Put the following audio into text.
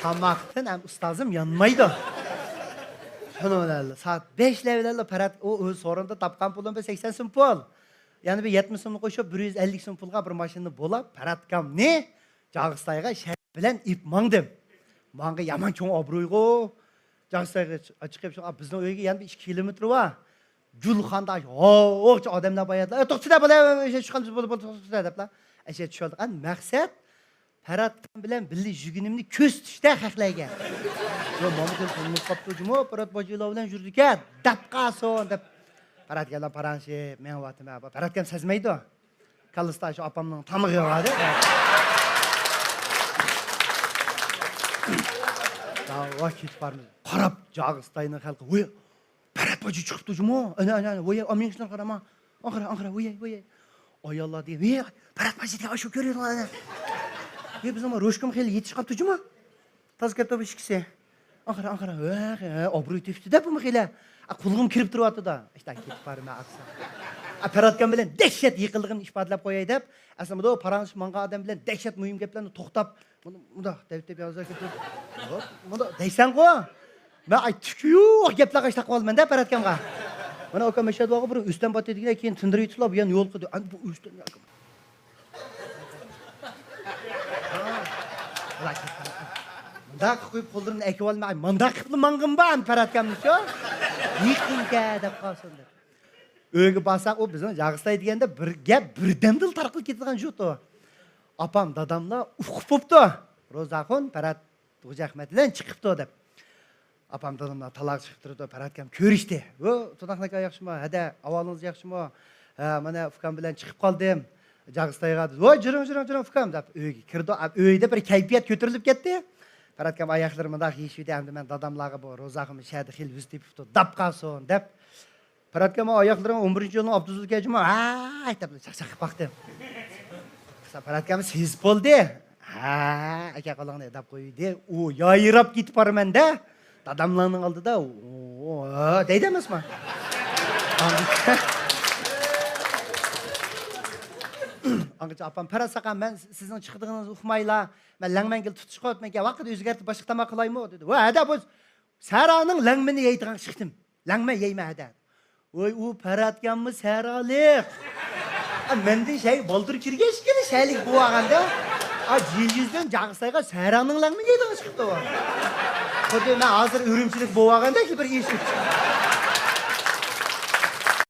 Tamaktan hem ustazım yanmaydı. Şunu saat 5 levellerle parat o sonunda tapkan pulum 80 so'm pul. Yani bir 70 so'mni qo'shib 150 so'm pulga bir mashina bo'lib, paratkam ne? Jag'istayga shar bilan ip mangdim. Manga yaman cho'ng obro'ygo. Jag'istayga chiqib bizning uyga yana 2 kilometr va Julxanda o'ch odamlar bayatlar. To'xtada bo'la, chiqqan bo'ldi deblar. Asha tushilgan maqsad paratkam bilan birga yugunimni ko'z tutishda haqlaygan. Yo, mamukul pulni qopdi jumo, parat bojilar bilan yurdik-a, dapqason deb. Paratkalar paranshi, men vatim, paratkam sezmaydi. Kallistash opamning tamig'i yoradi. Da'vo ketib bormiz. Qarab Jag'istayning xalqi, "Voy, parat boji chiqibdi jumo." Ana, voy, aminishdan qarama. Oxira, voy. Ayollar deydi, "Voy, parat boji deb shu ko'ringlar." Bizim roşkum xeyli yetiş qaptı cuma. Tazkatda bir şikisi. Ankara, obro'y tepdi de bu mu xeyli? Qulğum kirib turibdi da. İşte ketib barma aqsa. Paratkan bilan dehshat yiqildig'ini ifodalab qo'yay deb, aslida o paransh manga odam bilan dehshat muhim gaplarni to'xtab, bunda deb yozar ketib. Bunda deysan-ku. Men aytdik-ku, gaplarga ishtaq qolmanda paratkamga. Mana aka mashadvoga bir üstten batadigan keyin tindirib yutlab, yana yo'l qildi. Bu üstten Manda qo'yib qo'ldirini akib olmay, manda qilib mang'im ban paratkamni shu. Yiqinga deb qolsin deb. Uyga borsaq, u bizning Jag'istay deganda bir gap birdamdil tarqalib ketgan shu-to. Opam, dadamlar uqib bo'pti. Ro'zaxon parat Xo'jahmat bilan chiqibdi deb. Opam, dadamlar taloq chiqib turdi, paratkam ko'rishdi. "Vo, To'naqnaka yaxshimi? Hada, ahvolingiz yaxshimi? Ha, mana ukam bilan chiqib qoldim. Jag'istayga dedi. "Voy, jiring ukam" deb uyga kirdi. Uyda bir kayfiyat ko'tarilib ketdi. Paratkam oyoqlarim mundaq yeshibdi, endi men dadamlarga bu ro'zaxim shadi xil yuz tepibdi, dab qalsin deb. Paratkam oyoqlarim 11-yilning Abduzulga juma, deb chaqchaqib baqdim. Paratkam sezib bo'ldi. Aka qolingni deb qo'ydi. U yoyirab ketib bormanda, dadamlarning oldida, deydi emasmi? Angacha opam parasaqam men sizning chiqdigingizni uqmaylar. Men langmangil tutish qo'yatmanga vaqt o'zgartirib boshqa tamoq qilaymi dedi. Va hada bu Saraning langmini yeydigan chiqdim. Langma yeyma hada. Voy u paratganmi saralik. Menda shay boldir kirgashgina shaylik bo'lganda, yil-yuzdan Jag'istayga Saraning langmini yeydigan chiqibdi. Xuddi men hozir o'rimchilik bo'lganda bir eshitdim.